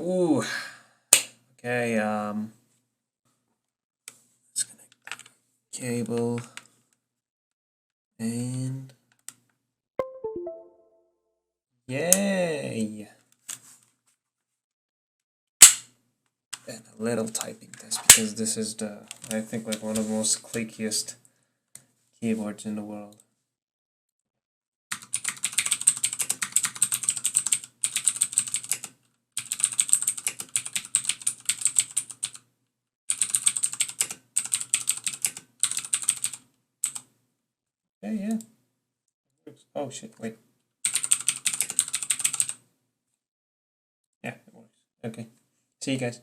Ooh. Okay, let's connect the cable and yay! And a little typing test because this is I think like one of the most clickiest keyboards in the world. Yeah. Oh shit, wait. Yeah, it works. Okay. See you guys.